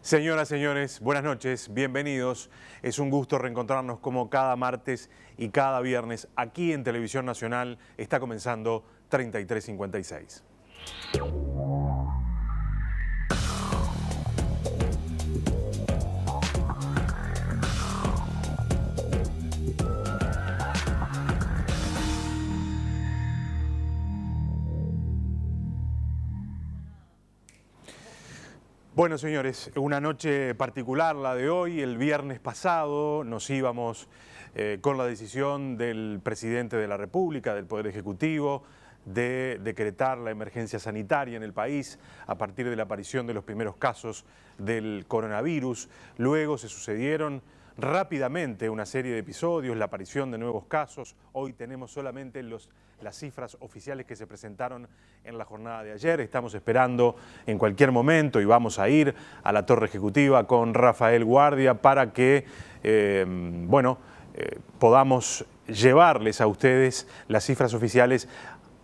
Señoras, señores, buenas noches, bienvenidos. Es un gusto reencontrarnos como cada martes y cada viernes aquí en Televisión Nacional. Está comenzando 3356. Bueno, señores, una noche particular la de hoy. El viernes pasado nos íbamos con la decisión del presidente de la República, del Poder Ejecutivo, de decretar la emergencia sanitaria en el país a partir de la aparición de los primeros casos del coronavirus. Luego se sucedieron rápidamente una serie de episodios, la aparición de nuevos casos. Hoy tenemos solamente las cifras oficiales que se presentaron en la jornada de ayer. Estamos esperando en cualquier momento y vamos a ir a la Torre Ejecutiva con Rafael Guardia para que, podamos llevarles a ustedes las cifras oficiales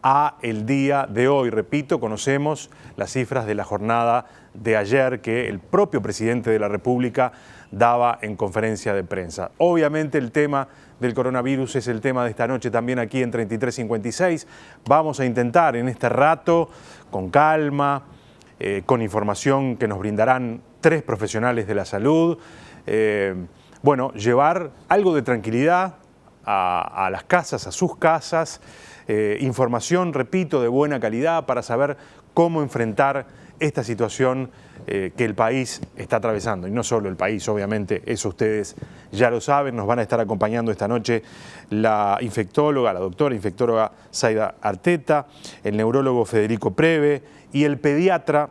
a el día de hoy. Repito, conocemos las cifras de la jornada de ayer que el propio presidente de la República daba en conferencia de prensa. Obviamente el tema del coronavirus es el tema de esta noche también aquí en 3356. Vamos a intentar en este rato, con calma, con información que nos brindarán tres profesionales de la salud, llevar algo de tranquilidad a las casas, a sus casas, información, repito, de buena calidad para saber cómo enfrentar esta situación que el país está atravesando. Y no solo el país, obviamente, eso ustedes ya lo saben. Nos van a estar acompañando esta noche la infectóloga, la doctora infectóloga Zaida Arteta, el neurólogo Federico Preve y el pediatra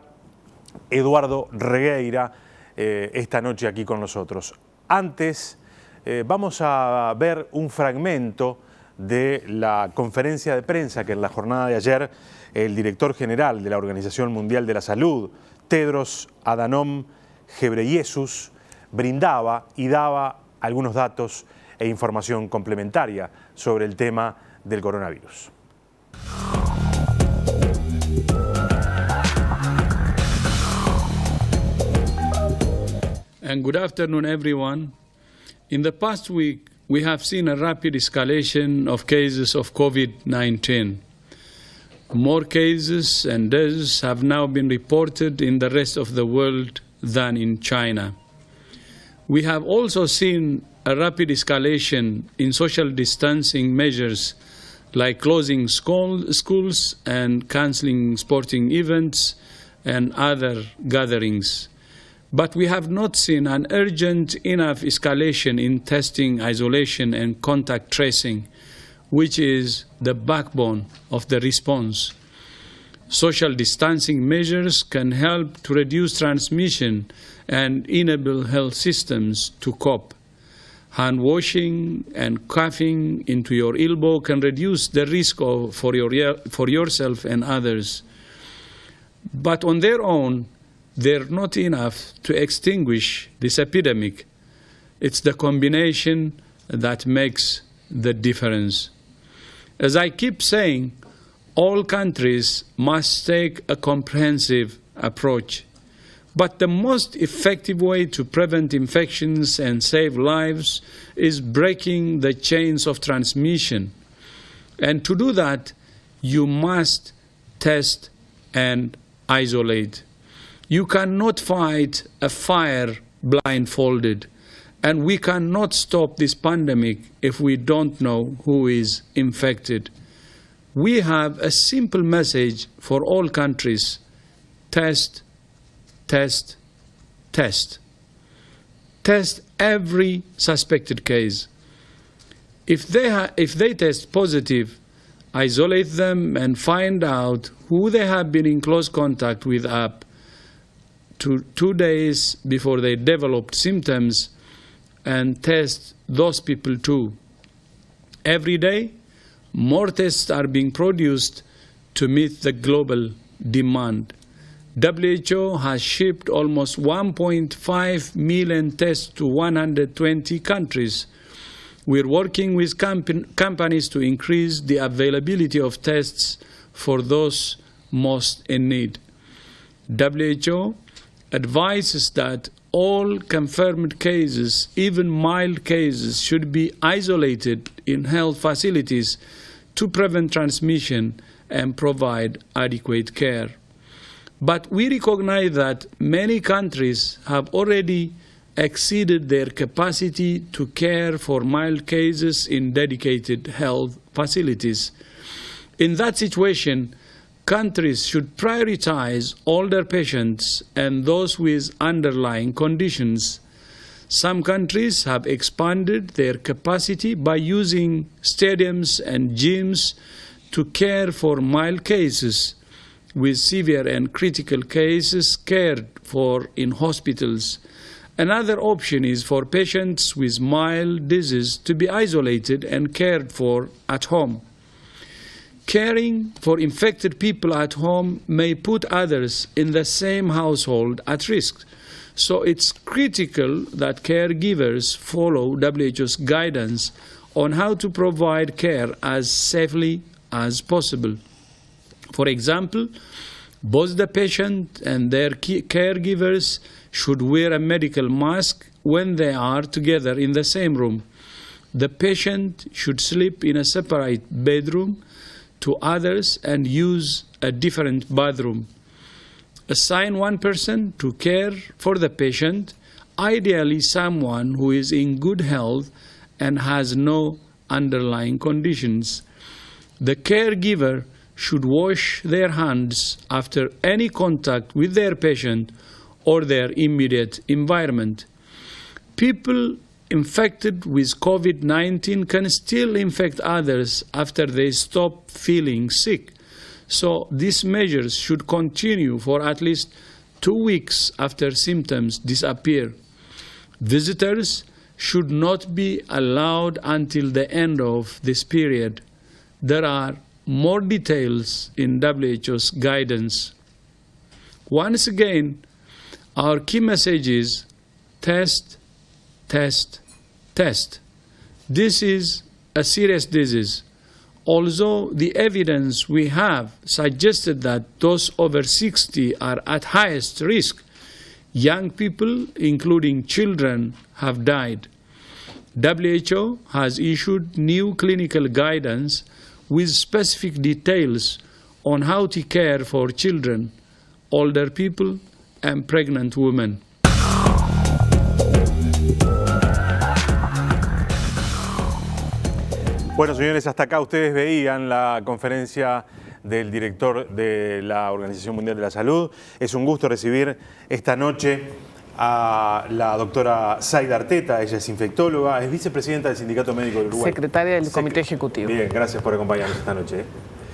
Eduardo Regueira esta noche aquí con nosotros. Antes, vamos a ver un fragmento de la conferencia de prensa que en la jornada de ayer el director general de la Organización Mundial de la Salud, Tedros Adhanom Ghebreyesus, brindaba y daba algunos datos e información complementaria sobre el tema del coronavirus. And good afternoon, everyone. In the past week, we have seen a rapid escalation of cases of COVID-19. More cases and deaths have now been reported in the rest of the world than in China. We have also seen a rapid escalation in social distancing measures like closing schools and cancelling sporting events and other gatherings. But we have not seen an urgent enough escalation in testing, isolation, and contact tracing, which is the backbone of the response. Social distancing measures can help to reduce transmission and enable health systems to cope. Hand washing and coughing into your elbow can reduce the risk for yourself and others. But on their own, they're not enough to extinguish this epidemic. It's the combination that makes the difference. As I keep saying, all countries must take a comprehensive approach. But the most effective way to prevent infections and save lives is breaking the chains of transmission. And to do that, you must test and isolate. You cannot fight a fire blindfolded, and we cannot stop this pandemic if we don't know who is infected. We have a simple message for all countries: test, test, test. Test every suspected case. If they test positive, isolate them and find out who they have been in close contact with up to 2 days before they developed symptoms, and test those people too. Every day, more tests are being produced to meet the global demand. WHO has shipped almost 1.5 million tests to 120 countries. We're working with companies to increase the availability of tests for those most in need. WHO advises that all confirmed cases, even mild cases, should be isolated in health facilities to prevent transmission and provide adequate care. But we recognize that many countries have already exceeded their capacity to care for mild cases in dedicated health facilities. In that situation, countries should prioritize older patients and those with underlying conditions. Some countries have expanded their capacity by using stadiums and gyms to care for mild cases, with severe and critical cases cared for in hospitals. Another option is for patients with mild disease to be isolated and cared for at home. Caring for infected people at home may put others in the same household at risk. So it's critical that caregivers follow WHO's guidance on how to provide care as safely as possible. For example, both the patient and their caregivers should wear a medical mask when they are together in the same room. The patient should sleep in a separate bedroom to others and use a different bathroom. Assign one person to care for the patient, ideally someone who is in good health and has no underlying conditions. The caregiver should wash their hands after any contact with their patient or their immediate environment. People infected with COVID-19 can still infect others after they stop feeling sick. So these measures should continue for at least 2 weeks after symptoms disappear. Visitors should not be allowed until the end of this period. There are more details in WHO's guidance. Once again, our key message is test, test, test. This is a serious disease. Although the evidence we have suggested that those over 60 are at highest risk, young people, including children, have died. WHO has issued new clinical guidance with specific details on how to care for children, older people, and pregnant women. Bueno, señores, hasta acá ustedes veían la conferencia del director de la Organización Mundial de la Salud. Es un gusto recibir esta noche a la doctora Zaida Arteta. Ella es infectóloga, es vicepresidenta del Sindicato Médico del Uruguay. Secretaria del Comité Ejecutivo. Bien, gracias por acompañarnos esta noche.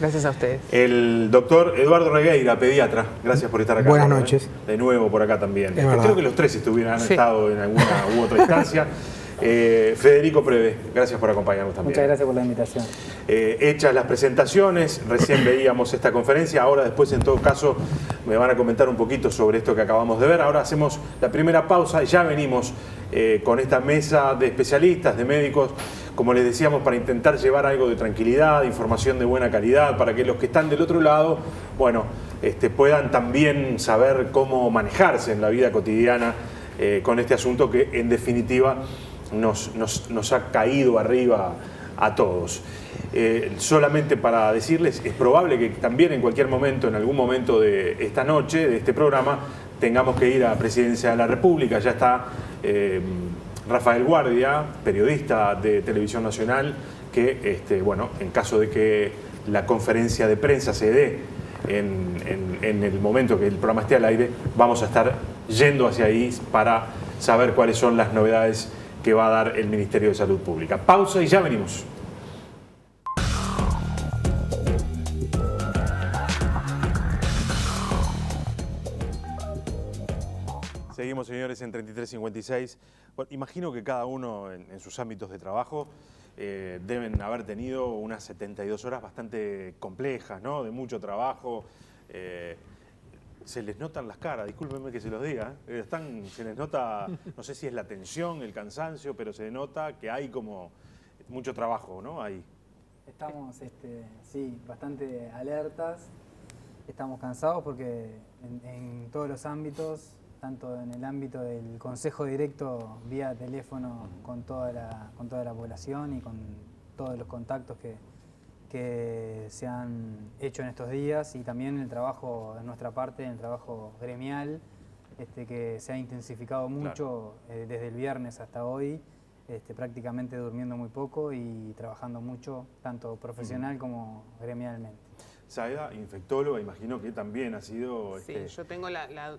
Gracias a ustedes. El doctor Eduardo Regueira, pediatra, gracias por estar acá. Buenas noches. De nuevo por acá también. Creo que los tres han estado en alguna u otra instancia. Federico Preve, gracias por acompañarnos también. Muchas gracias por la invitación. Hechas las presentaciones, recién veíamos esta conferencia, ahora después en todo caso me van a comentar un poquito sobre esto que acabamos de ver. Ahora hacemos la primera pausa y ya venimos con esta mesa de especialistas, de médicos, como les decíamos, para intentar llevar algo de tranquilidad, información de buena calidad, para que los que están del otro lado, bueno, puedan también saber cómo manejarse en la vida cotidiana con este asunto que en definitiva nos ha caído arriba a todos. Solamente para decirles, es probable que también en cualquier momento, en algún momento de esta noche, de este programa, tengamos que ir a Presidencia de la República. Ya está Rafael Guardia, periodista de Televisión Nacional, que bueno, en caso de que la conferencia de prensa se dé en el momento que el programa esté al aire, vamos a estar yendo hacia ahí para saber cuáles son las novedades que va a dar el Ministerio de Salud Pública. Pausa y ya venimos. Seguimos, señores, en 3356. Bueno, imagino que cada uno en sus ámbitos de trabajo deben haber tenido unas 72 horas bastante complejas, ¿no? De mucho trabajo. Se les notan las caras, discúlpenme que se los diga, se les nota, no sé si es la tensión, el cansancio, pero se nota que hay como mucho trabajo, ¿no? Ahí. Estamos, sí, bastante alertas, estamos cansados porque en todos los ámbitos tanto en el ámbito del consejo directo vía teléfono con toda la población y con todos los contactos que se han hecho en estos días, y también el trabajo de nuestra parte, el trabajo gremial, que se ha intensificado mucho desde el viernes hasta hoy, prácticamente durmiendo muy poco y trabajando mucho, tanto profesional como gremialmente. Saida, infectóloga, imagino que también ha sido... Sí, yo tengo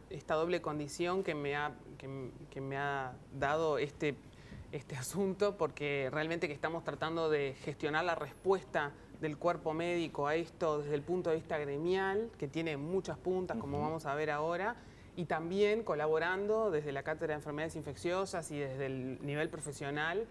esta doble condición que me ha dado este asunto, porque realmente que estamos tratando de gestionar la respuesta del cuerpo médico a esto desde el punto de vista gremial, que tiene muchas puntas, como vamos a ver ahora, y también colaborando desde la Cátedra de Enfermedades Infecciosas y desde el nivel profesional,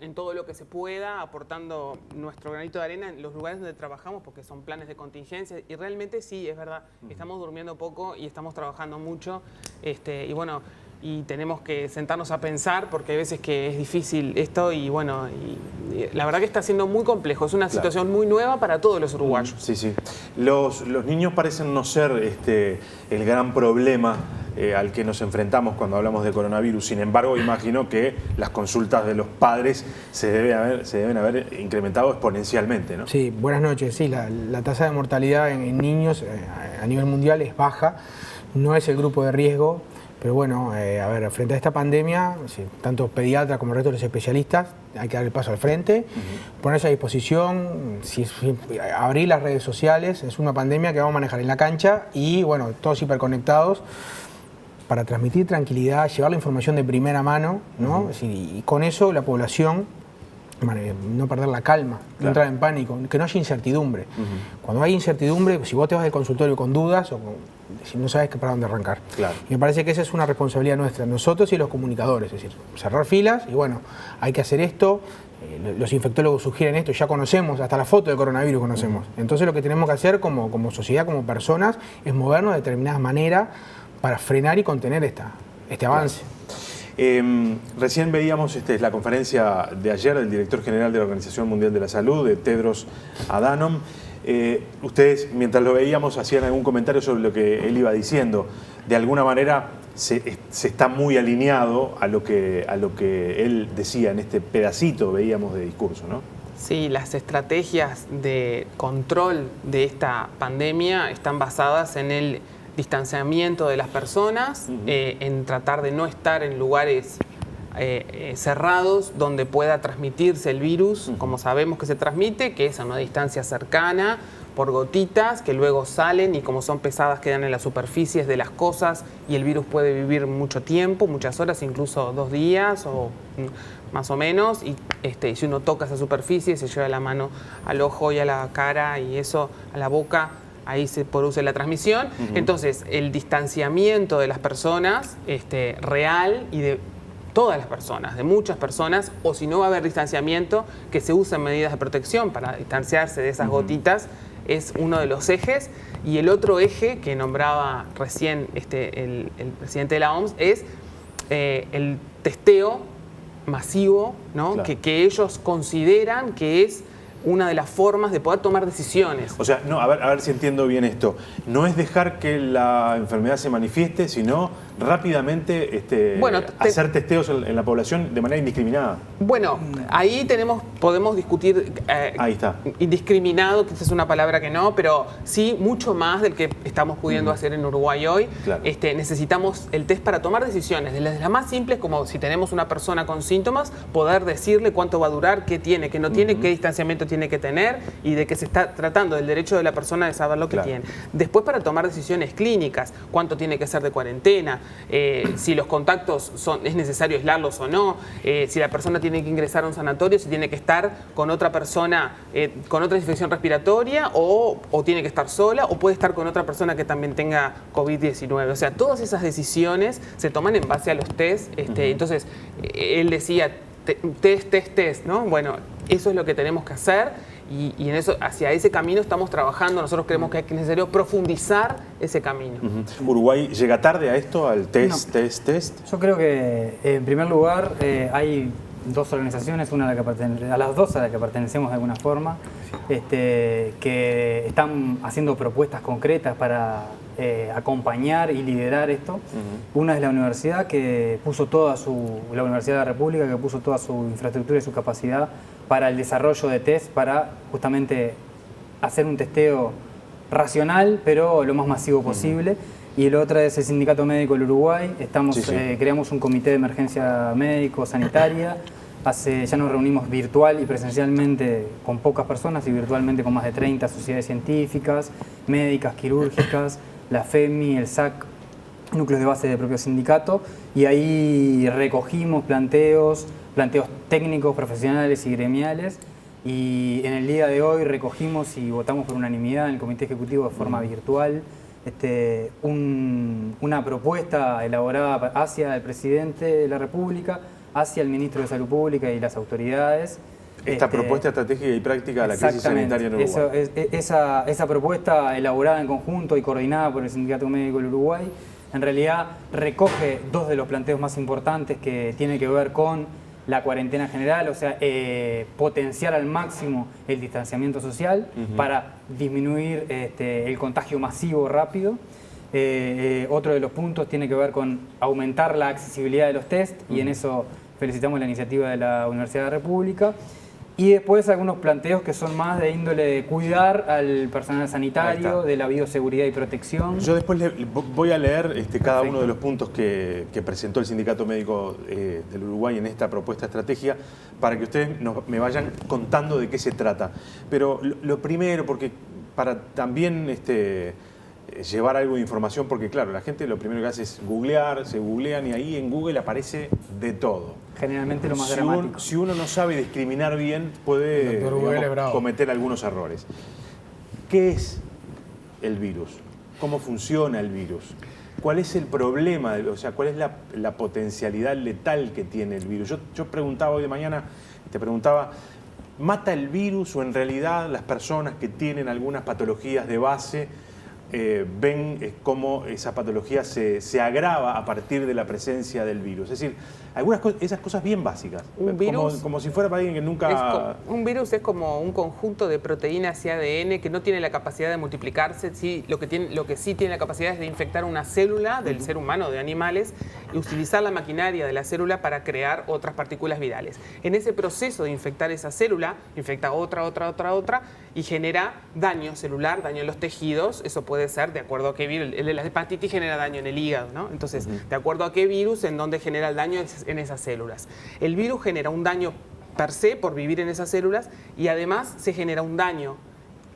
en todo lo que se pueda, aportando nuestro granito de arena en los lugares donde trabajamos, porque son planes de contingencia, y realmente sí, es verdad, estamos durmiendo poco y estamos trabajando mucho, y bueno, y tenemos que sentarnos a pensar, porque hay veces que es difícil esto, y bueno, y la verdad que está siendo muy complejo, es una situación muy nueva para todos los uruguayos. Sí, sí. Los niños parecen no ser el gran problema al que nos enfrentamos cuando hablamos de coronavirus. Sin embargo, imagino que las consultas de los padres se deben haber incrementado exponencialmente, ¿no? Sí, buenas noches. Sí, la tasa de mortalidad en niños a nivel mundial es baja, no es el grupo de riesgo. Pero bueno, a ver, frente a esta pandemia, tanto pediatras como el resto de los especialistas, hay que dar el paso al frente, ponerse a disposición, abrir las redes sociales. Es una pandemia que vamos a manejar en la cancha y bueno, todos hiperconectados para transmitir tranquilidad, llevar la información de primera mano, ¿no? Y con eso la población, no perder la calma, no entrar en pánico, que no haya incertidumbre. Cuando hay incertidumbre, si vos te vas del consultorio con dudas o si no sabes para dónde arrancar. Y me parece que esa es una responsabilidad nuestra, nosotros y los comunicadores, es decir, cerrar filas y bueno, hay que hacer esto, los infectólogos sugieren esto, ya conocemos, hasta la foto del coronavirus conocemos. Entonces lo que tenemos que hacer como sociedad, como personas, es movernos de determinada manera para frenar y contener este avance. Recién veíamos la conferencia de ayer del director general de la Organización Mundial de la Salud, de Tedros Adhanom. Ustedes, mientras lo veíamos, hacían algún comentario sobre lo que él iba diciendo. De alguna manera se está muy alineado a lo que él decía en este pedacito, veíamos, de discurso, ¿no? Sí, las estrategias de control de esta pandemia están basadas en el distanciamiento de las personas, en tratar de no estar en lugares cerrados donde pueda transmitirse el virus, como sabemos que se transmite, que es a una distancia cercana, por gotitas que luego salen y como son pesadas quedan en las superficies de las cosas y el virus puede vivir mucho tiempo, muchas horas, incluso 2 días o más o menos, y si uno toca esa superficie se lleva la mano al ojo y a la cara y eso a la boca, ahí se produce la transmisión. Entonces el distanciamiento de las personas real y de todas las personas, de muchas personas, o si no va a haber distanciamiento, que se usen medidas de protección para distanciarse de esas gotitas, es uno de los ejes. Y el otro eje que nombraba recién el presidente de la OMS es el testeo masivo, ¿no? Que ellos consideran que es una de las formas de poder tomar decisiones. O sea, no, a ver si entiendo bien esto. No es dejar que la enfermedad se manifieste, sino rápidamente hacer testeos en la población de manera indiscriminada. Bueno, ahí podemos discutir ahí está. Indiscriminado, que esa es una palabra que no, pero sí mucho más del que estamos pudiendo hacer en Uruguay hoy. Necesitamos el test para tomar decisiones, desde las más simples, como si tenemos una persona con síntomas, poder decirle cuánto va a durar, qué tiene, qué no tiene, qué distanciamiento tiene que tener y de qué se está tratando, del derecho de la persona de saber lo que tiene. Después, para tomar decisiones clínicas, cuánto tiene que ser de cuarentena, si los contactos es necesario aislarlos o no, si la persona tiene que ingresar a un sanatorio, si tiene que estar con otra persona con otra infección respiratoria o tiene que estar sola o puede estar con otra persona que también tenga COVID-19. O sea, todas esas decisiones se toman en base a los test. Entonces, él decía, test, ¿no? Bueno, eso es lo que tenemos que hacer y en eso, hacia ese camino estamos trabajando. Nosotros creemos que es necesario profundizar ese camino. ¿Uruguay llega tarde a esto, al test? Yo creo que, en primer lugar, hay 2 organizaciones, a las dos a las que pertenecemos de alguna forma, que están haciendo propuestas concretas para acompañar y liderar esto. Una es la universidad que puso la Universidad de la República, que puso toda su infraestructura y su capacidad para el desarrollo de test, para justamente hacer un testeo racional, pero lo más masivo posible. Y el otro es el Sindicato Médico del Uruguay. Creamos un comité de emergencia médico-sanitaria. Ya nos reunimos virtual y presencialmente con pocas personas y virtualmente con más de 30 sociedades científicas, médicas, quirúrgicas, la FEMI, el SAC, núcleos de base del propio sindicato, y ahí recogimos planteos técnicos, profesionales y gremiales, y en el día de hoy recogimos y votamos por unanimidad en el Comité Ejecutivo de forma virtual una propuesta elaborada hacia el Presidente de la República, hacia el Ministro de Salud Pública y las autoridades. Esta propuesta estratégica y práctica de la crisis sanitaria en Uruguay. Esa propuesta elaborada en conjunto y coordinada por el Sindicato Médico del Uruguay, en realidad recoge dos de los planteos más importantes que tienen que ver con la cuarentena general, o sea, potenciar al máximo el distanciamiento social para disminuir el contagio masivo rápido. Otro de los puntos tiene que ver con aumentar la accesibilidad de los test, y en eso felicitamos la iniciativa de la Universidad de la República. Y después algunos planteos que son más de índole de cuidar al personal sanitario, de la bioseguridad y protección. Yo después voy a leer cada uno de los puntos que presentó el Sindicato Médico del Uruguay en esta propuesta estratégica, para que ustedes me vayan contando de qué se trata. Pero lo primero, porque para también llevar algo de información, porque claro, la gente lo primero que hace es googlear, se googlean y ahí en Google aparece de todo. Generalmente lo más dramático. Si uno no sabe discriminar bien, puede cometer algunos errores. ¿Qué es el virus? ¿Cómo funciona el virus? ¿Cuál es el problema? O sea, ¿cuál es la potencialidad letal que tiene el virus? Yo preguntaba hoy de mañana, te preguntaba, ¿mata el virus o en realidad las personas que tienen algunas patologías de base ven cómo esa patología se agrava a partir de la presencia del virus? Es decir, esas cosas bien básicas, como si fuera para alguien que nunca... Un virus es como un conjunto de proteínas y ADN que no tiene la capacidad de multiplicarse. Sí, lo que sí tiene la capacidad es de infectar una célula del ser humano o de animales y utilizar la maquinaria de la célula para crear otras partículas virales. En ese proceso de infectar esa célula, infecta otra y genera daño celular, daño en los tejidos. Eso puede ser de acuerdo a qué virus. El de la hepatitis genera daño en el hígado, ¿no? Entonces, de acuerdo a qué virus, en dónde genera el daño en esas células. El virus genera un daño per se por vivir en esas células, y además se genera un daño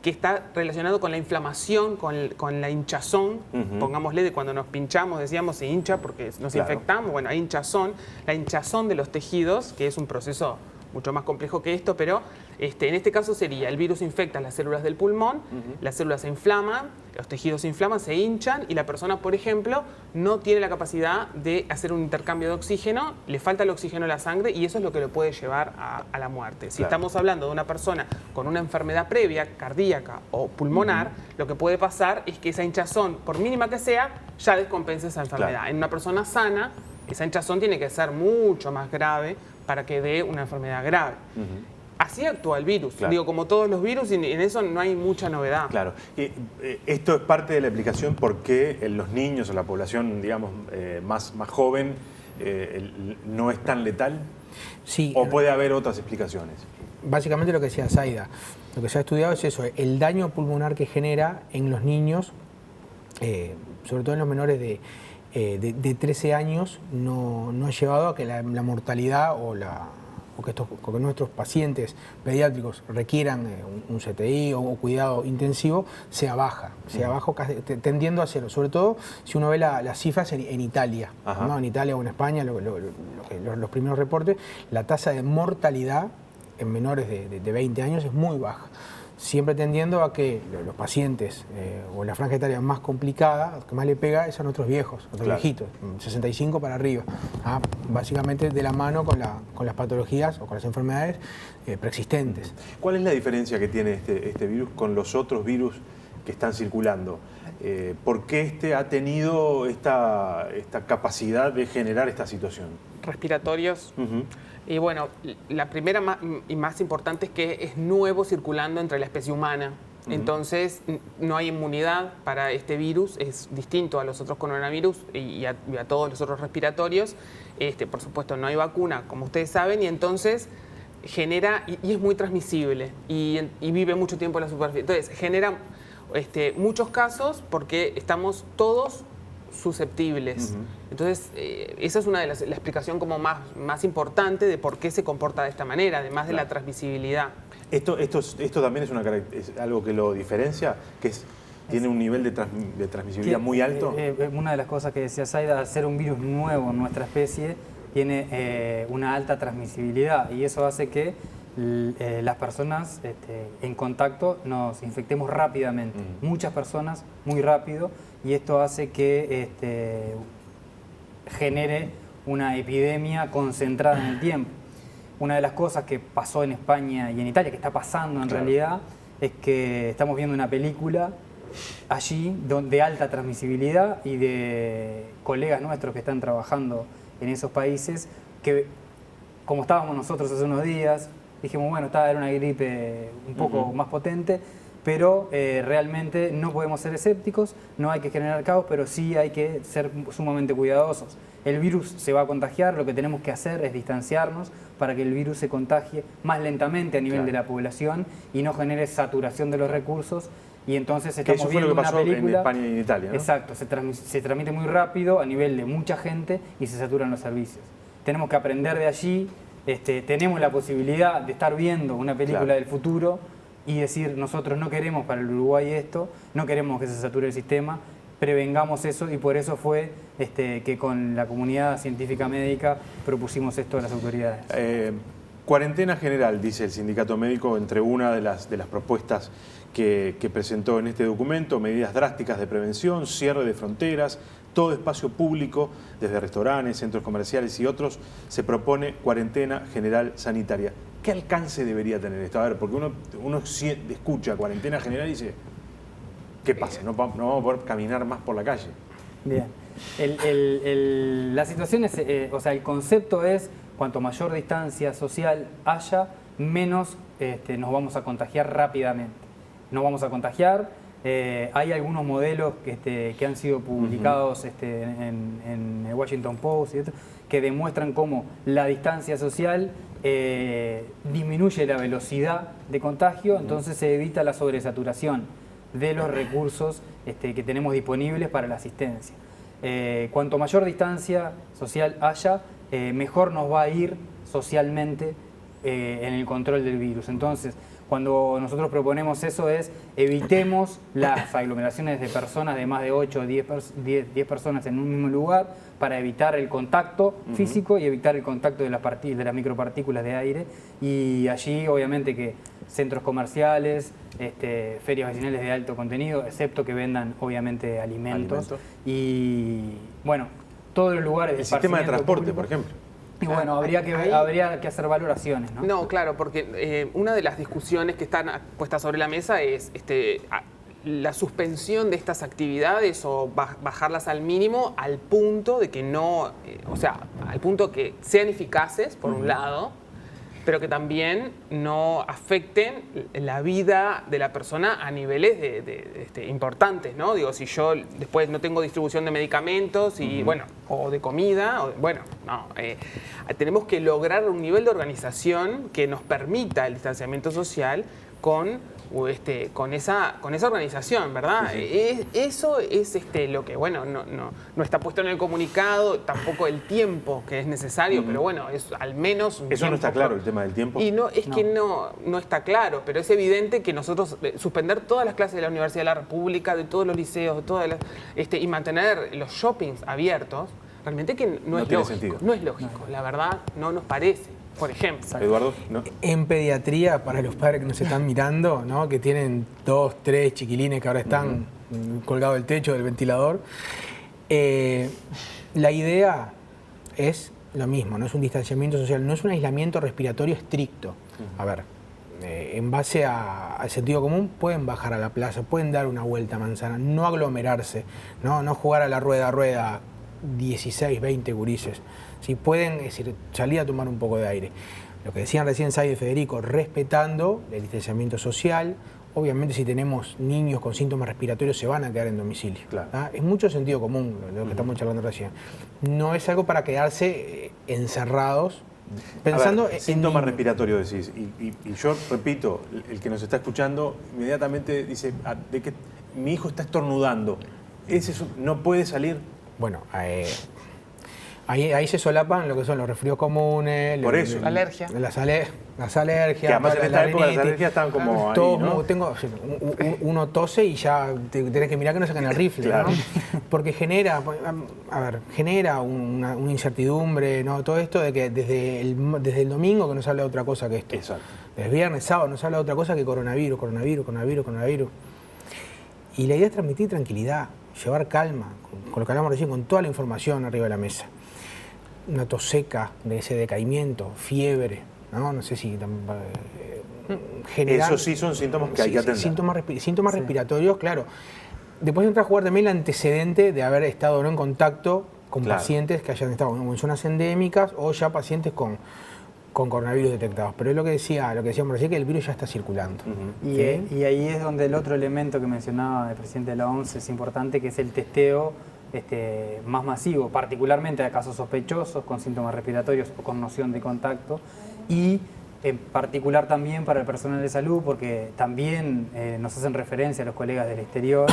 que está relacionado con la inflamación, con la hinchazón, pongámosle, de cuando nos pinchamos, decíamos se hincha porque nos infectamos, bueno, hay hinchazón, la hinchazón de los tejidos, que es un proceso mucho más complejo que esto, pero en este caso sería, el virus infecta las células del pulmón, las células se inflaman, los tejidos se inflaman, se hinchan, y la persona, por ejemplo, no tiene la capacidad de hacer un intercambio de oxígeno, le falta el oxígeno a la sangre, y eso es lo que lo puede llevar a la muerte. Si estamos hablando de una persona con una enfermedad previa, cardíaca o pulmonar, lo que puede pasar es que esa hinchazón, por mínima que sea, ya descompensa esa enfermedad. En una persona sana, esa hinchazón tiene que ser mucho más grave para que dé una enfermedad grave. Así actúa el virus. Digo, como todos los virus, y en eso no hay mucha novedad. Claro. Esto es parte de la explicación por qué en los niños o la población, digamos, más joven no es tan letal. Sí. ¿O puede haber otras explicaciones? Básicamente lo que decía Zaida, lo que se ha estudiado es eso, el daño pulmonar que genera en los niños, sobre todo en los menores de 13 años, no ha llevado a que la mortalidad o que nuestros pacientes pediátricos requieran un CTI o cuidado intensivo sea baja, tendiendo a cero, sobre todo si uno ve las cifras en Italia, ¿no? En Italia o en España, los primeros reportes, la tasa de mortalidad en menores de 20 años es muy baja, siempre tendiendo a que los pacientes o la franja etaria más complicada, que más le pega, es a nuestros viejos, a nuestros viejitos, 65 para arriba, básicamente de la mano con las patologías o con las enfermedades preexistentes. ¿Cuál es la diferencia que tiene este virus con los otros virus que están circulando? ¿Por qué ha tenido esta capacidad de generar esta situación? Respiratorios. Y bueno, la primera y más importante es que es nuevo circulando entre la especie humana. Entonces, no hay inmunidad para este virus, es distinto a los otros coronavirus y a todos los otros respiratorios. Por supuesto, no hay vacuna, como ustedes saben, y entonces genera, y es muy transmisible, y vive mucho tiempo en la superficie. Entonces, genera muchos casos porque estamos todos susceptibles. Entonces, esa es una de la explicación como más importante de por qué se comporta de esta manera, además de la transmisibilidad. Esto también es algo que lo diferencia, que tiene un nivel de transmisibilidad muy alto. Una de las cosas que decía Zaida, al ser un virus nuevo en nuestra especie, tiene una alta transmisibilidad y eso hace que las personas en contacto nos infectemos rápidamente. Muchas personas muy rápido, y esto hace que genere una epidemia concentrada en el tiempo. Una de las cosas que pasó en España y en Italia, que está pasando en realidad, es que estamos viendo una película allí de alta transmisibilidad y de colegas nuestros que están trabajando en esos países, que como estábamos nosotros hace unos días, dijimos, bueno, era una gripe un poco más potente, pero realmente no podemos ser escépticos, no hay que generar caos, pero sí hay que ser sumamente cuidadosos. El virus se va a contagiar, lo que tenemos que hacer es distanciarnos para que el virus se contagie más lentamente a nivel de la población y no genere saturación de los recursos. Y entonces estamos viendo una película. En España y en Italia, ¿no? Exacto, se transmite muy rápido a nivel de mucha gente y se saturan los servicios. Tenemos que aprender de allí, tenemos la posibilidad de estar viendo una película del futuro y decir, nosotros no queremos para el Uruguay esto, no queremos que se sature el sistema, prevengamos eso, y por eso fue que con la comunidad científica médica propusimos esto a las autoridades. Cuarentena general, dice el sindicato médico, entre una de las propuestas que presentó en este documento: medidas drásticas de prevención, cierre de fronteras, todo espacio público, desde restaurantes, centros comerciales y otros, se propone cuarentena general sanitaria. ¿Qué alcance debería tener esto? A ver, porque uno escucha cuarentena general y dice, ¿qué pasa? ¿No vamos a poder caminar más por la calle? Bien. La situación es, el concepto es, cuanto mayor distancia social haya, menos nos vamos a contagiar rápidamente. Nos vamos a contagiar. Hay algunos modelos que han sido publicados en el Washington Post y que demuestran cómo la distancia social disminuye la velocidad de contagio, entonces se evita la sobresaturación de los recursos que tenemos disponibles para la asistencia. Cuanto mayor distancia social haya, mejor nos va a ir socialmente en el control del virus. Entonces, cuando nosotros proponemos eso es evitemos las aglomeraciones de personas de más de 8 o 10 personas en un mismo lugar, para evitar el contacto físico y evitar el contacto de las micropartículas de aire. Y allí obviamente que centros comerciales, ferias vecinales de alto contenido, excepto que vendan obviamente alimentos. Y bueno, todos los lugares de sistema de transporte, público, por ejemplo. Y bueno, habría que hacer valoraciones, ¿no? No, claro, porque una de las discusiones que están puestas sobre la mesa es la suspensión de estas actividades o bajarlas al mínimo al punto de que no, al punto que sean eficaces, por un lado, pero que también no afecten la vida de la persona a niveles importantes, ¿no? Digo, si yo después no tengo distribución de medicamentos y, o de comida, tenemos que lograr un nivel de organización que nos permita el distanciamiento social con esa organización, ¿verdad? Sí. Eso es lo que, no está puesto en el comunicado, tampoco el tiempo que es necesario, pero bueno, es al menos un ¿Eso tiempo. No está claro, el tema del tiempo? Y que no está claro, pero es evidente que nosotros suspender todas las clases de la Universidad de la República, de todos los liceos, y mantener los shoppings abiertos, realmente que no es lógico. Sentido. No es lógico, la verdad no nos parece. Por ejemplo. Eduardo, ¿no? En pediatría, para los padres que nos están mirando, ¿no? Que tienen 2, 3 chiquilines que ahora están colgados del techo del ventilador, la idea es lo mismo, no es un distanciamiento social, no es un aislamiento respiratorio estricto. A ver, en base al sentido común, pueden bajar a la plaza, pueden dar una vuelta a manzana, no aglomerarse, no jugar a la rueda 16, 20 gurises. Si pueden, salir a tomar un poco de aire. Lo que decían recién Zaida y Federico, respetando el distanciamiento social, obviamente si tenemos niños con síntomas respiratorios se van a quedar en domicilio. Claro. Es mucho sentido común lo que estamos charlando recién. No es algo para quedarse encerrados pensando en síntomas respiratorios decís, y yo repito, el que nos está escuchando inmediatamente dice, de que mi hijo está estornudando, no puede salir. Bueno, ahí se solapan lo que son los resfríos comunes, por eso. Alergia. Las alergias. Que además en esta época las alergias están como ahí, ¿no? Uno tose y ya tenés que mirar que no sacan el rifle, claro. ¿no? Porque genera una incertidumbre, ¿no? Todo esto de que desde el domingo que no se habla de otra cosa que esto. Exacto. Desde viernes, sábado no se habla de otra cosa que coronavirus. Y la idea es transmitir tranquilidad, llevar calma, con lo que hablamos recién, con toda la información arriba de la mesa. Una tos seca, de ese decaimiento, fiebre, ¿no? sé si... general, esos sí son síntomas que hay que atender. Síntomas respiratorios, claro. Después entra a jugar también el antecedente de haber estado no en contacto con pacientes que hayan estado en zonas endémicas o ya pacientes con coronavirus detectados. Pero es lo que decíamos recién, que el virus ya está circulando. Y ahí es donde el otro elemento que mencionaba el presidente de la OMS es importante, que es el testeo más masivo, particularmente a casos sospechosos, con síntomas respiratorios o con noción de contacto, y en particular también para el personal de salud, porque también nos hacen referencia a los colegas del exterior,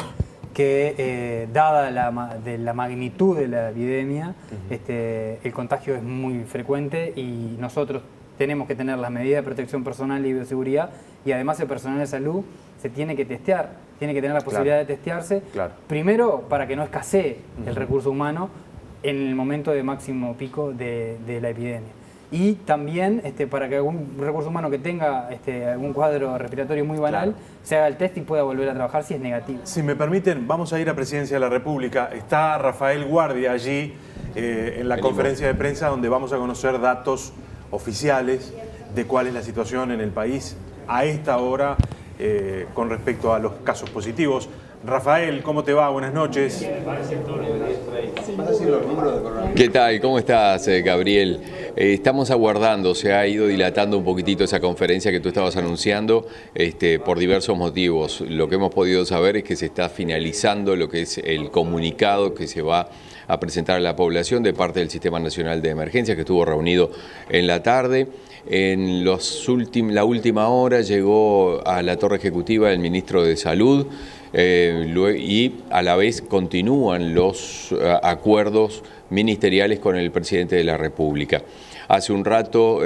que dada la magnitud de la epidemia, el contagio es muy frecuente y nosotros tenemos que tener las medidas de protección personal y bioseguridad, y además el personal de salud se tiene que testear, tiene que tener la posibilidad de testearse, primero para que no escasee el recurso humano en el momento de máximo pico de la epidemia. Y también para que algún recurso humano que tenga algún cuadro respiratorio muy banal se haga el test y pueda volver a trabajar si es negativo. Si me permiten, vamos a ir a Presidencia de la República. Está Rafael Guardia allí en la conferencia de prensa donde vamos a conocer datos oficiales de cuál es la situación en el país a esta hora con respecto a los casos positivos. Rafael, ¿cómo te va? Buenas noches. ¿Qué tal? ¿Cómo estás, Gabriel? Estamos aguardando, se ha ido dilatando un poquitito esa conferencia que tú estabas anunciando por diversos motivos. Lo que hemos podido saber es que se está finalizando lo que es el comunicado que se va a presentar a la población de parte del Sistema Nacional de Emergencias, que estuvo reunido en la tarde. En la última hora llegó a la torre ejecutiva el ministro de Salud y a la vez continúan los acuerdos ministeriales con el presidente de la República. Hace un rato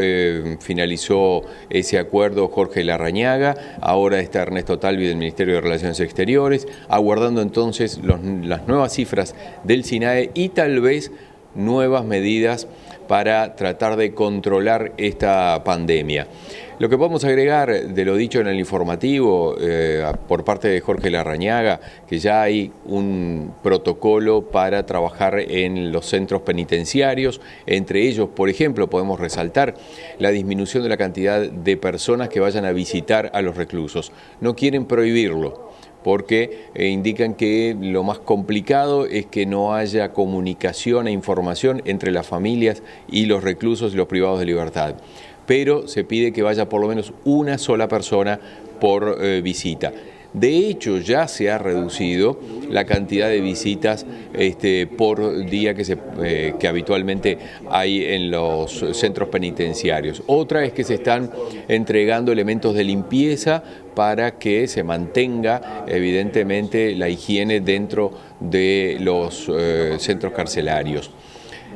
finalizó ese acuerdo Jorge Larrañaga, ahora está Ernesto Talvi del Ministerio de Relaciones Exteriores, aguardando entonces las nuevas cifras del SINAE y tal vez nuevas medidas para tratar de controlar esta pandemia. Lo que podemos agregar de lo dicho en el informativo por parte de Jorge Larrañaga, que ya hay un protocolo para trabajar en los centros penitenciarios. Entre ellos, por ejemplo, podemos resaltar la disminución de la cantidad de personas que vayan a visitar a los reclusos. No quieren prohibirlo, porque indican que lo más complicado es que no haya comunicación e información entre las familias y los reclusos y los privados de libertad. Pero se pide que vaya por lo menos una sola persona por visita. De hecho, ya se ha reducido la cantidad de visitas por día que habitualmente hay en los centros penitenciarios. Otra es que se están entregando elementos de limpieza para que se mantenga evidentemente la higiene dentro de los centros carcelarios.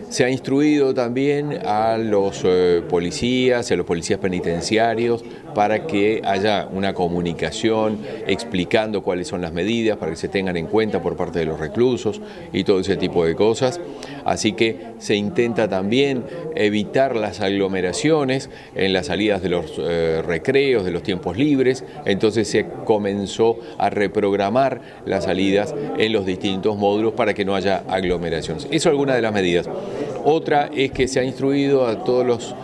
Se ha instruido también a los policías penitenciarios para que haya una comunicación explicando cuáles son las medidas, para que se tengan en cuenta por parte de los reclusos y todo ese tipo de cosas. Así que se intenta también evitar las aglomeraciones en las salidas de los recreos, de los tiempos libres. Entonces se comenzó a reprogramar las salidas en los distintos módulos para que no haya aglomeraciones. Eso es alguna de las medidas. Otra es que se ha instruido a todos los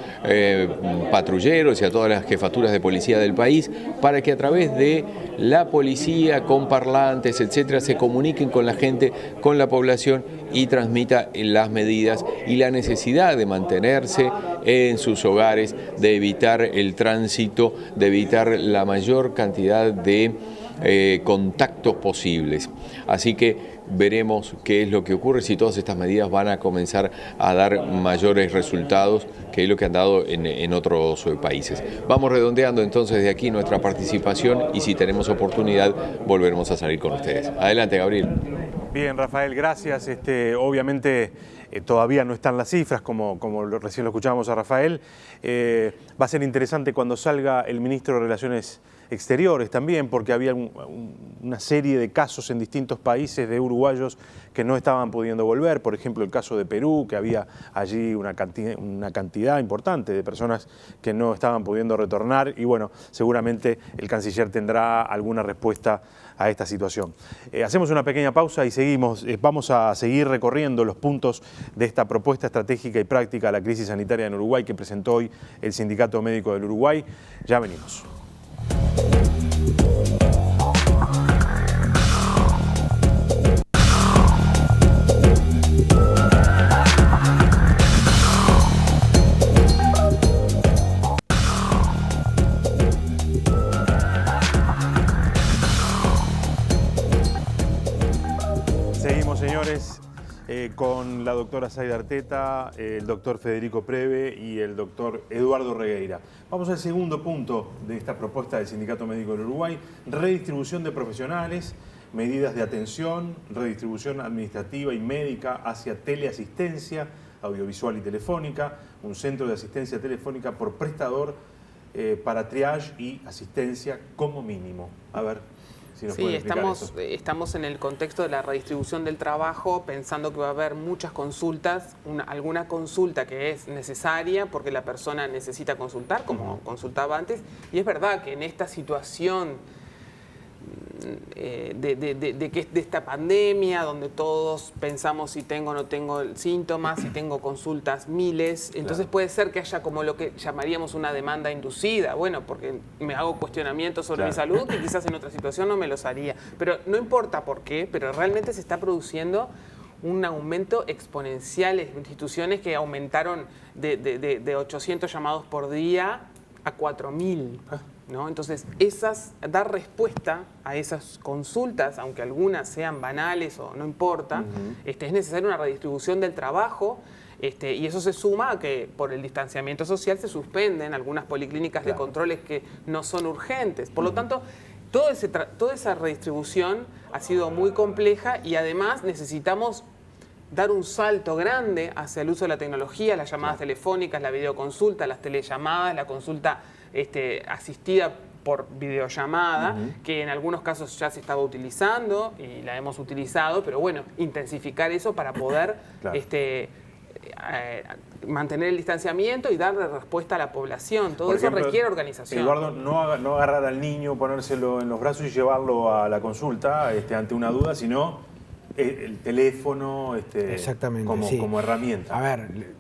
patrulleros y a todas las jefaturas de policía del país para que a través de la policía, con parlantes, etcétera, se comuniquen con la gente, con la población y transmita las medidas y la necesidad de mantenerse en sus hogares, de evitar el tránsito, de evitar la mayor cantidad de contactos posibles. Así que veremos qué es lo que ocurre, si todas estas medidas van a comenzar a dar mayores resultados, que es lo que han dado en otros países. Vamos redondeando entonces de aquí nuestra participación y si tenemos oportunidad volveremos a salir con ustedes. Adelante, Gabriel. Bien, Rafael, gracias. Obviamente todavía no están las cifras, como recién lo escuchábamos a Rafael. Va a ser interesante cuando salga el ministro de Relaciones Exteriores también, porque había una serie de casos en distintos países de uruguayos que no estaban pudiendo volver. Por ejemplo, el caso de Perú, que había allí una cantidad importante de personas que no estaban pudiendo retornar. Y bueno, seguramente el canciller tendrá alguna respuesta a esta situación. Hacemos una pequeña pausa y seguimos. Vamos a seguir recorriendo los puntos de esta propuesta estratégica y práctica a la crisis sanitaria en Uruguay que presentó hoy el Sindicato Médico del Uruguay. Ya venimos. Seguimos, señores, con la doctora Zaida Arteta, el doctor Federico Preve y el doctor Eduardo Regueira. Vamos al segundo punto de esta propuesta del Sindicato Médico del Uruguay: redistribución de profesionales, medidas de atención, redistribución administrativa y médica hacia teleasistencia, audiovisual y telefónica, un centro de asistencia telefónica por prestador para triage y asistencia como mínimo. A ver. Si sí, estamos en el contexto de la redistribución del trabajo, pensando que va a haber muchas consultas, alguna consulta que es necesaria porque la persona necesita consultar, como consultaba antes, y es verdad que en esta situación de esta pandemia, donde todos pensamos si tengo o no tengo síntomas, si tengo consultas miles, entonces puede ser que haya como lo que llamaríamos una demanda inducida, bueno, porque me hago cuestionamientos sobre mi salud que quizás en otra situación no me los haría, pero no importa por qué, pero realmente se está produciendo un aumento exponencial en instituciones que aumentaron de 800 llamados por día a 4.000. ¿No? Entonces, dar respuesta a esas consultas, aunque algunas sean banales o no importa, es necesaria una redistribución del trabajo, y eso se suma a que por el distanciamiento social se suspenden algunas policlínicas de controles que no son urgentes. Por lo tanto, toda esa redistribución ha sido muy compleja y además necesitamos dar un salto grande hacia el uso de la tecnología, las llamadas telefónicas, la videoconsulta, las telellamadas, la consulta asistida por videollamada, que en algunos casos ya se estaba utilizando y la hemos utilizado, pero bueno, intensificar eso para poder mantener el distanciamiento y darle respuesta a la población. Todo eso requiere organización. Eduardo, no agarrar al niño, ponérselo en los brazos y llevarlo a la consulta ante una duda, sino el teléfono como herramienta. A ver,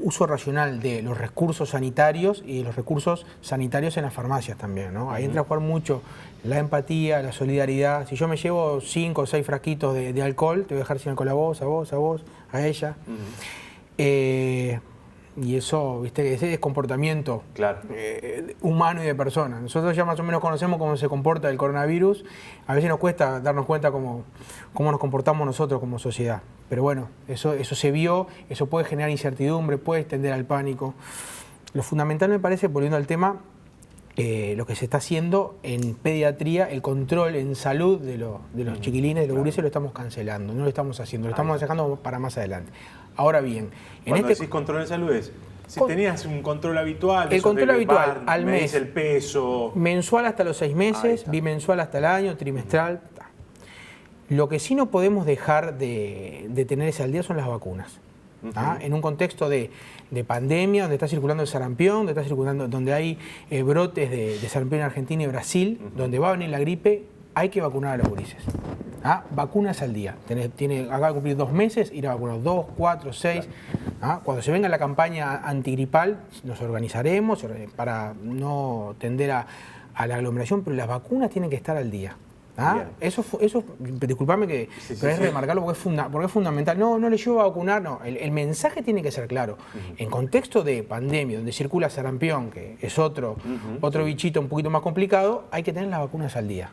uso racional de los recursos sanitarios y los recursos sanitarios en las farmacias también, ¿no? Ahí entra a jugar mucho la empatía, la solidaridad. Si yo me llevo 5 o 6 frasquitos de alcohol, te voy a dejar sin alcohol a vos, a ella. Y eso, viste, ese es comportamiento humano y de persona. Nosotros ya más o menos conocemos cómo se comporta el coronavirus. A veces nos cuesta darnos cuenta cómo nos comportamos nosotros como sociedad. Pero bueno, eso se vio, eso puede generar incertidumbre, puede extender al pánico. Lo fundamental me parece, volviendo al tema, lo que se está haciendo en pediatría, el control en salud de los chiquilines, de los gurises, lo estamos cancelando, no lo estamos haciendo, lo estamos dejando para más adelante. Ahora bien, cuando decís control en salud es, si tenías un control habitual, el control habitual al mes, el peso, mensual hasta los 6 meses, bimensual hasta el año, trimestral. Lo que sí no podemos dejar de tener ese al día son las vacunas. En un contexto de pandemia, donde está circulando el sarampión, donde hay brotes de sarampión en Argentina y Brasil, donde va a venir la gripe, hay que vacunar a los gurises. Vacunas al día. Acaba de cumplir 2 meses, ir a vacunar 2, 4, 6. Cuando se venga la campaña antigripal, nos organizaremos para no tender a la aglomeración, pero las vacunas tienen que estar al día. Eso disculpame que pero es remarcarlo porque es fundamental. No le llevo a vacunar, no. El mensaje tiene que ser claro. En contexto de pandemia, donde circula sarampión, que es otro bichito un poquito más complicado, hay que tener las vacunas al día.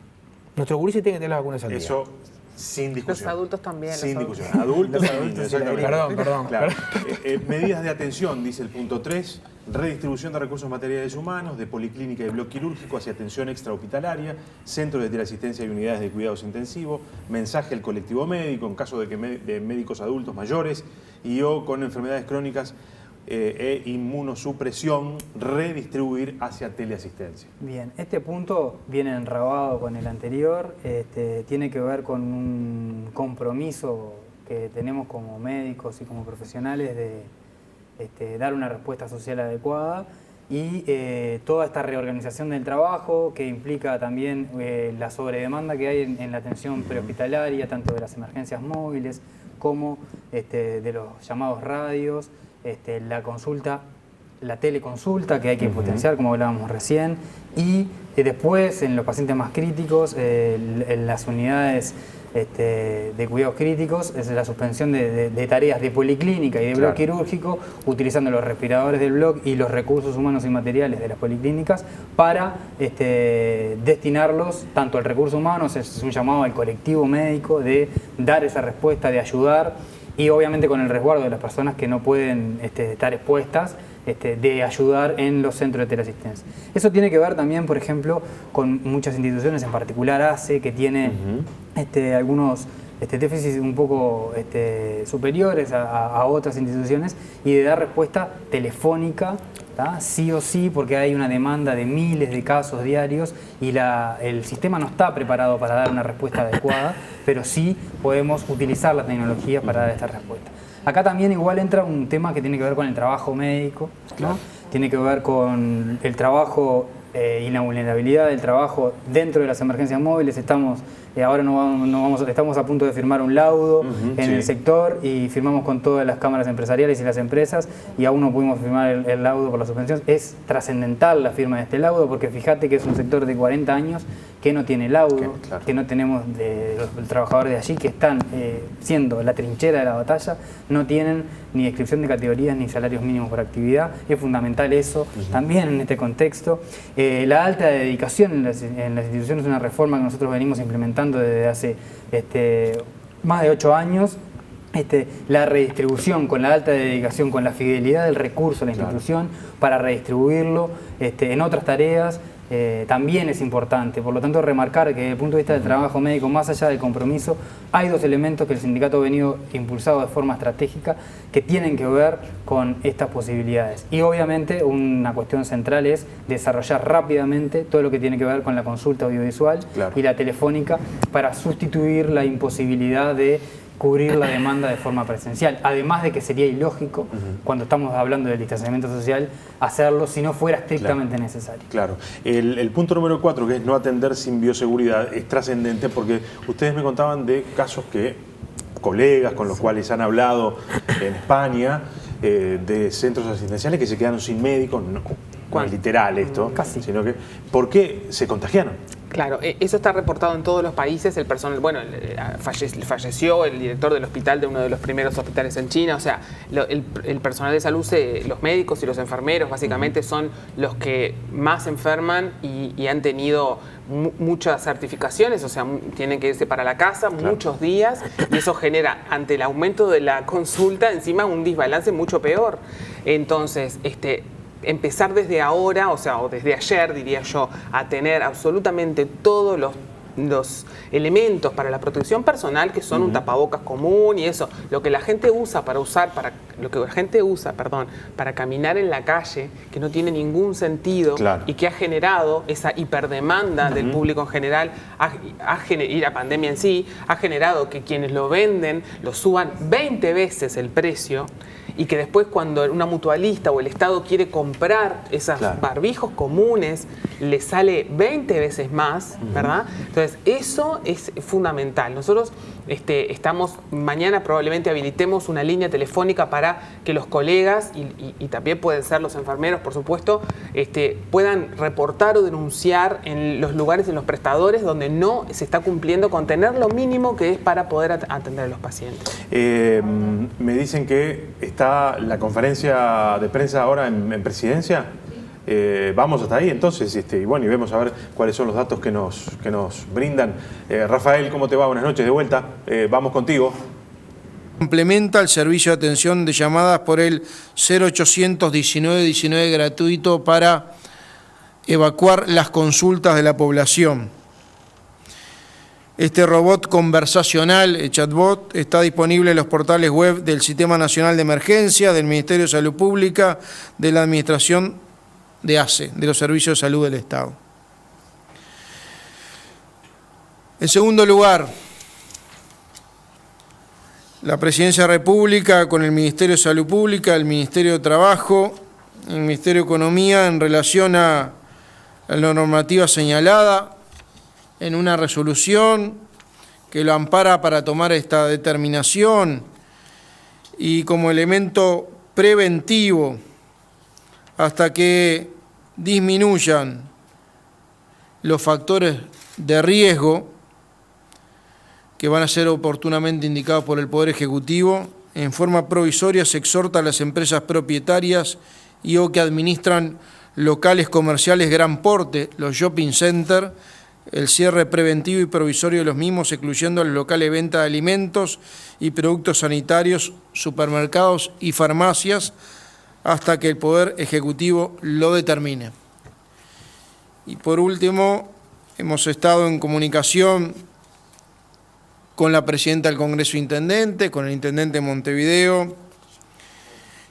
Nuestro gurises tiene que tener las vacunas al día. Eso sin discusión. Los adultos también. Sin discusión. Adultos y niños, exactamente. Perdón. Claro. Medidas de atención, dice el punto 3. Redistribución de recursos materiales humanos, de policlínica y bloque quirúrgico hacia atención extrahospitalaria, centros de teleasistencia y unidades de cuidados intensivos, mensaje al colectivo médico en caso de médicos adultos mayores y o con enfermedades crónicas e inmunosupresión, redistribuir hacia teleasistencia. Bien, este punto viene enrabado con el anterior, tiene que ver con un compromiso que tenemos como médicos y como profesionales de dar una respuesta social adecuada y toda esta reorganización del trabajo que implica también la sobredemanda que hay en la atención prehospitalaria, tanto de las emergencias móviles como de los llamados radios, la consulta, la teleconsulta que hay que potenciar, como hablábamos recién, y después en los pacientes más críticos, en las unidades de cuidados críticos, es la suspensión de tareas de policlínica y de bloque quirúrgico, utilizando los respiradores del bloque y los recursos humanos y materiales de las policlínicas para destinarlos tanto al recurso humano, es un llamado al colectivo médico de dar esa respuesta, de ayudar, y obviamente con el resguardo de las personas que no pueden estar expuestas, de ayudar en los centros de teleasistencia. Eso tiene que ver también, por ejemplo, con muchas instituciones, en particular ACE, que tiene algunos déficits un poco superiores a otras instituciones, y de dar respuesta telefónica, sí o sí, porque hay una demanda de miles de casos diarios y el sistema no está preparado para dar una respuesta adecuada, pero sí podemos utilizar la tecnología para dar esta respuesta. Acá también igual entra un tema que tiene que ver con el trabajo médico, ¿no? Tiene que ver con el trabajo y la vulnerabilidad del trabajo dentro de las emergencias móviles. Ahora estamos a punto de firmar un laudo en el sector y firmamos con todas las cámaras empresariales y las empresas y aún no pudimos firmar el laudo por la suspensión. Es trascendental la firma de este laudo porque fíjate que es un sector de 40 años que no tiene laudo, que no tenemos los trabajadores de allí que están siendo la trinchera de la batalla, no tienen ni descripción de categorías ni salarios mínimos por actividad. Es fundamental eso también en este contexto. La alta dedicación en las instituciones es una reforma que nosotros venimos implementando desde hace más de 8 años. La redistribución con la alta dedicación, con la fidelidad del recurso a la institución para redistribuirlo en otras tareas, también es importante. Por lo tanto, remarcar que desde el punto de vista del trabajo médico, más allá del compromiso, hay 2 elementos que el sindicato ha venido impulsado de forma estratégica que tienen que ver con estas posibilidades. Y obviamente una cuestión central es desarrollar rápidamente todo lo que tiene que ver con la consulta audiovisual y la telefónica para sustituir la imposibilidad de cubrir la demanda de forma presencial, además de que sería ilógico, cuando estamos hablando del distanciamiento social, hacerlo si no fuera estrictamente necesario. Claro. El punto número 4, que es no atender sin bioseguridad, es trascendente porque ustedes me contaban de casos que colegas con los cuales han hablado en España, de centros asistenciales que se quedaron sin médicos, no es literal esto, sino que ¿por qué se contagiaron? Claro, eso está reportado en todos los países. El personal, falleció el director del hospital de uno de los primeros hospitales en China. O sea, el personal de salud, los médicos y los enfermeros, básicamente son los que más enferman y han tenido muchas certificaciones. O sea, tienen que irse para la casa muchos días y eso genera, ante el aumento de la consulta, encima un desbalance mucho peor. Entonces, empezar desde ahora, o desde ayer, diría yo, a tener absolutamente todos los elementos para la protección personal, que son un tapabocas común y eso, lo que la gente usa para caminar en la calle, que no tiene ningún sentido y que ha generado esa hiperdemanda del público en general, y la pandemia en sí, ha generado que quienes lo venden lo suban 20 veces el precio. y que después cuando una mutualista o el Estado quiere comprar esos barbijos comunes, le sale 20 veces más, ¿verdad? Entonces, eso es fundamental. Nosotros mañana probablemente habilitemos una línea telefónica para que los colegas, y también pueden ser los enfermeros, por supuesto, puedan reportar o denunciar en los lugares, en los prestadores, donde no se está cumpliendo con tener lo mínimo que es para poder atender a los pacientes. Me dicen que está la conferencia de prensa ahora en Presidencia. Vamos hasta ahí entonces y bueno, y vemos a ver cuáles son los datos que nos brindan. Rafael, ¿cómo te va? Buenas noches, de vuelta. Vamos contigo. Complementa el servicio de atención de llamadas por el 0800 19 19 gratuito para evacuar las consultas de la población. Este robot conversacional, el chatbot, está disponible en los portales web del Sistema Nacional de Emergencia, del Ministerio de Salud Pública, de la Administración de ACE, de los Servicios de Salud del Estado. En segundo lugar, la Presidencia de la República con el Ministerio de Salud Pública, el Ministerio de Trabajo, el Ministerio de Economía en relación a la normativa señalada en una resolución que lo ampara para tomar esta determinación y como elemento preventivo hasta que disminuyan los factores de riesgo que van a ser oportunamente indicados por el Poder Ejecutivo, en forma provisoria se exhorta a las empresas propietarias y o que administran locales comerciales gran porte, los shopping centers, el cierre preventivo y provisorio de los mismos, excluyendo los locales de venta de alimentos y productos sanitarios, supermercados y farmacias, hasta que el Poder Ejecutivo lo determine. Y por último, hemos estado en comunicación con la Presidenta del Congreso Intendente, con el Intendente de Montevideo,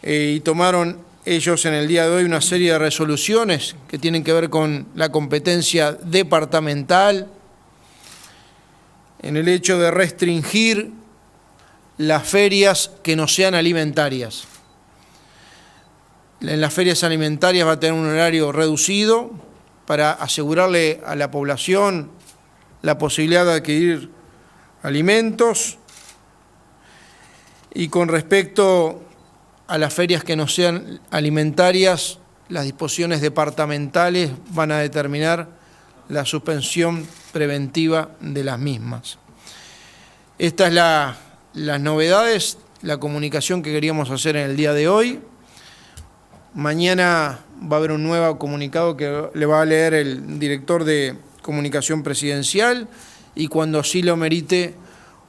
y tomaron ellos en el día de hoy una serie de resoluciones que tienen que ver con la competencia departamental, en el hecho de restringir las ferias que no sean alimentarias. En las ferias alimentarias va a tener un horario reducido para asegurarle a la población la posibilidad de adquirir alimentos, y con respecto a las ferias que no sean alimentarias, las disposiciones departamentales van a determinar la suspensión preventiva de las mismas. Estas es las novedades, la comunicación que queríamos hacer en el día de hoy. Mañana va a haber un nuevo comunicado que le va a leer el director de comunicación presidencial y cuando así lo merite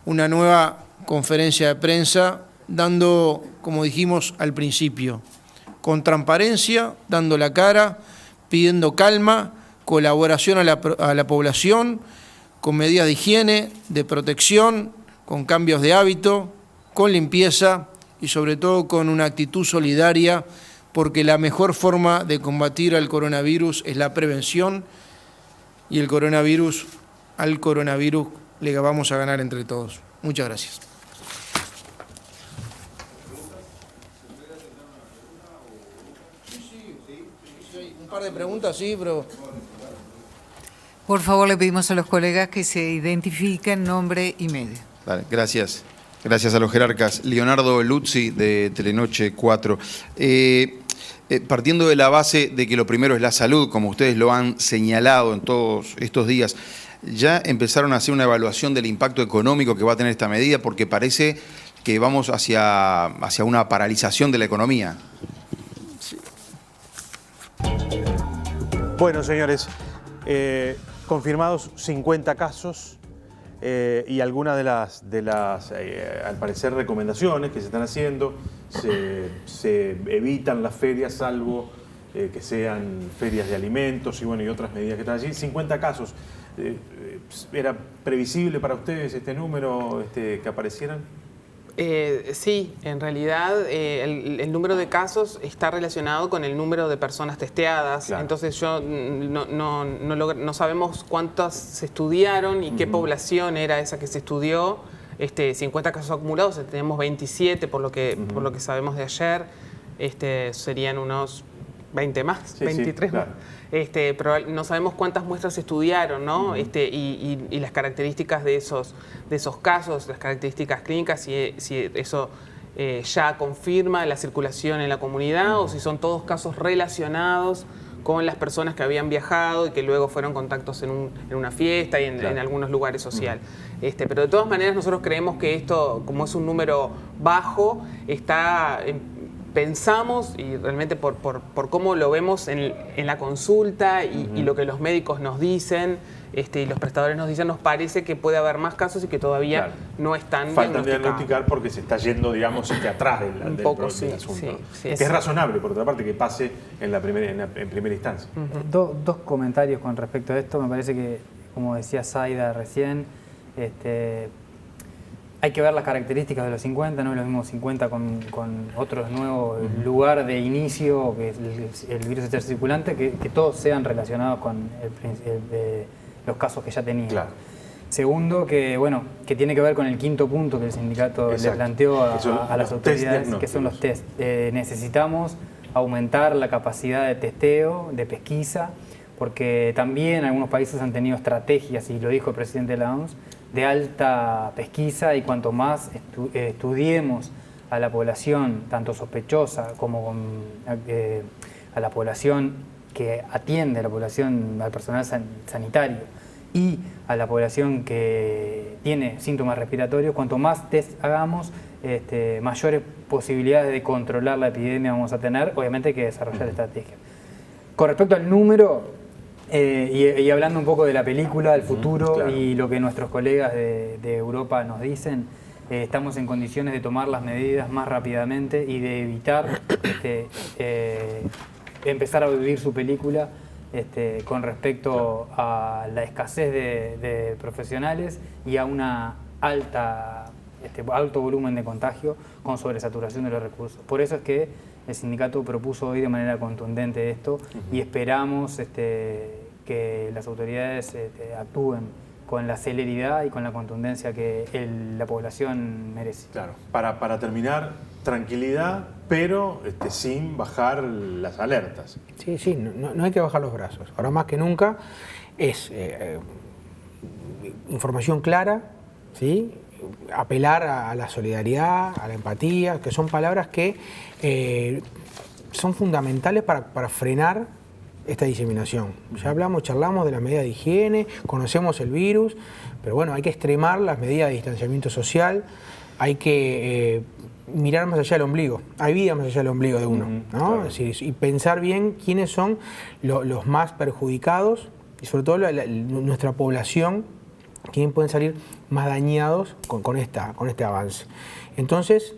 una nueva conferencia de prensa dando, como dijimos al principio, con transparencia, dando la cara, pidiendo calma, colaboración a la población, con medidas de higiene, de protección, con cambios de hábito, con limpieza y sobre todo con una actitud solidaria, porque la mejor forma de combatir al coronavirus es la prevención y al coronavirus le vamos a ganar entre todos. Muchas gracias. Un par de preguntas, sí, pero... Por favor, le pedimos a los colegas que se identifiquen nombre y medio. Vale, gracias. Gracias a los jerarcas. Leonardo Luzzi, de Telenoche 4. Partiendo de la base de que lo primero es la salud, como ustedes lo han señalado en todos estos días, ¿ya empezaron a hacer una evaluación del impacto económico que va a tener esta medida? Porque parece que vamos hacia una paralización de la economía. Sí. Bueno, señores, confirmados 50 casos y algunas de las al parecer, recomendaciones que se están haciendo, se evitan las ferias, salvo que sean ferias de alimentos y, bueno, y otras medidas que están allí. 50 casos. ¿Era previsible para ustedes este número que aparecieran? Sí, en realidad el número de casos está relacionado con el número de personas testeadas. Claro. Entonces no sabemos cuántas se estudiaron y qué población era esa que se estudió. 50 casos acumulados, tenemos 27 por lo que sabemos de ayer, serían unos 20 más, 23 claro. más. Pero no sabemos cuántas muestras se estudiaron, ¿no? Y las características de esos casos, las características clínicas, si eso ya confirma la circulación en la comunidad o si son todos casos relacionados con las personas que habían viajado y que luego fueron contactos en una fiesta y en algunos lugares sociales. Pero de todas maneras nosotros creemos que esto, como es un número bajo, pensamos, y realmente por cómo lo vemos en la consulta y lo que los médicos nos dicen y los prestadores nos dicen, nos parece que puede haber más casos y que todavía no están faltan diagnosticar porque se está yendo, digamos, atrás del asunto. Que es razonable, por otra parte, que pase en primera instancia. Dos comentarios con respecto a esto. Me parece que, como decía Zaida recién, hay que ver las características de los 50, no es lo mismo 50 con otro nuevo lugar de inicio, que es el virus circulante, que todos sean relacionados con los casos que ya tenían. Claro. Segundo, que tiene que ver con el quinto punto que el sindicato le planteó a las autoridades, que son los test. Necesitamos aumentar la capacidad de testeo, de pesquisa, porque también algunos países han tenido estrategias, y lo dijo el presidente de la OMS, de alta pesquisa, y cuanto más estudiemos a la población, tanto sospechosa como a la población que atiende a la población, al personal sanitario y a la población que tiene síntomas respiratorios, cuanto más test hagamos, mayores posibilidades de controlar la epidemia vamos a tener. Obviamente hay que desarrollar estrategias. Con respecto al número, y hablando un poco de la película, del futuro y lo que nuestros colegas de Europa nos dicen, estamos en condiciones de tomar las medidas más rápidamente y de evitar empezar a vivir su película con respecto a la escasez de profesionales y a una alto volumen de contagio con sobresaturación de los recursos. Por eso es que el sindicato propuso hoy de manera contundente esto y esperamos que las autoridades actúen con la celeridad y con la contundencia que la población merece. Claro, para terminar, tranquilidad, pero sin bajar las alertas. Sí, no hay que bajar los brazos. Ahora más que nunca es información clara, ¿sí? Apelar a la solidaridad, a la empatía, que son palabras que son fundamentales para frenar esta diseminación. Ya charlamos de las medidas de higiene, conocemos el virus, pero bueno, hay que extremar las medidas de distanciamiento social, hay que mirar más allá del ombligo, hay vida más allá del ombligo de uno, ¿no? Claro. Es decir, y pensar bien quiénes son los más perjudicados y sobre todo nuestra población, quiénes pueden salir más dañados con este avance. Entonces,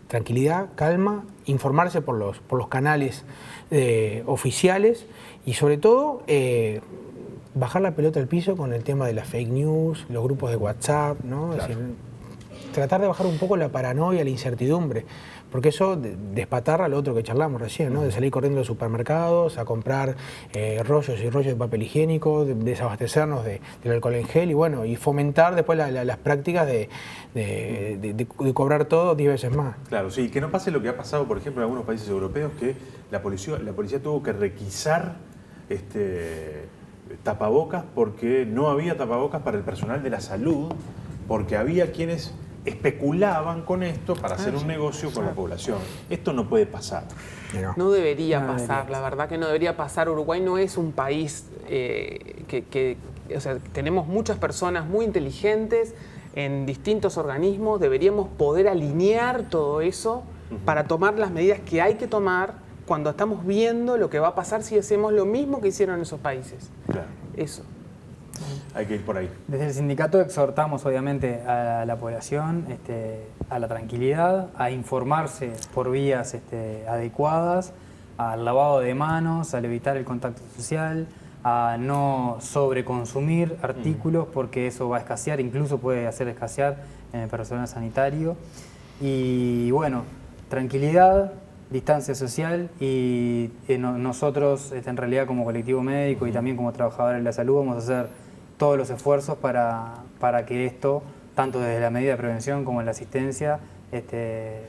tranquilidad, calma, informarse por los canales oficiales y sobre todo bajar la pelota al piso con el tema de las fake news, los grupos de WhatsApp, ¿no? Claro. Es decir, tratar de bajar un poco la paranoia, la incertidumbre, porque eso despatarra lo otro que charlamos recién, ¿no? De salir corriendo a los supermercados a comprar rollos y rollos de papel higiénico, de desabastecernos del alcohol en gel y fomentar después las prácticas de cobrar todo 10 veces más. Claro, sí, que no pase lo que ha pasado, por ejemplo, en algunos países europeos, que la policía tuvo que requisar tapabocas porque no había tapabocas para el personal de la salud, porque había quienes especulaban con esto para hacer un negocio con la población. Esto no puede pasar. No debería pasar, la verdad que no debería pasar. Uruguay no es un país o sea, tenemos muchas personas muy inteligentes en distintos organismos, deberíamos poder alinear todo eso para tomar las medidas que hay que tomar cuando estamos viendo lo que va a pasar si hacemos lo mismo que hicieron en esos países. Claro. Eso. Hay que ir por ahí. Desde el sindicato exhortamos obviamente a la población a la tranquilidad, a informarse por vías adecuadas, al lavado de manos, al evitar el contacto social, a no sobreconsumir artículos porque eso va a escasear, incluso puede hacer escasear en el personal sanitario. Y bueno, tranquilidad, distancia social y nosotros en realidad como colectivo médico y también como trabajadores de la salud vamos a hacer todos los esfuerzos para que esto tanto desde la medida de prevención como la asistencia,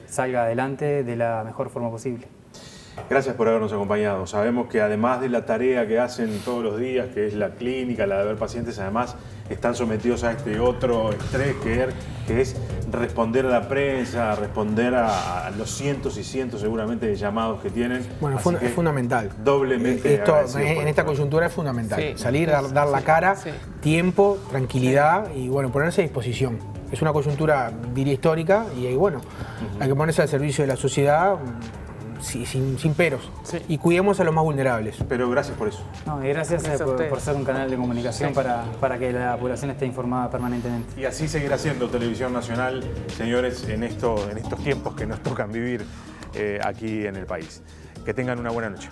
salga adelante de la mejor forma posible. Gracias por habernos acompañado. Sabemos que además de la tarea que hacen todos los días, que es la clínica, la de ver pacientes, además están sometidos a este otro estrés que es responder a la prensa, responder a los cientos y cientos seguramente de llamados que tienen. Bueno, es fundamental. Doblemente Esto agradecido por en esta esto. coyuntura es fundamental. Sí. Salir, dar la cara, tiempo, tranquilidad y bueno, ponerse a disposición. Es una coyuntura, diría, histórica y bueno, hay que ponerse al servicio de la sociedad sin peros. Y cuidemos a los más vulnerables. Pero gracias por eso. No, y gracias por ser un canal de comunicación para que la población esté informada permanentemente. Y así seguirá siendo Televisión Nacional, señores, en estos tiempos que nos tocan vivir aquí en el país. Que tengan una buena noche.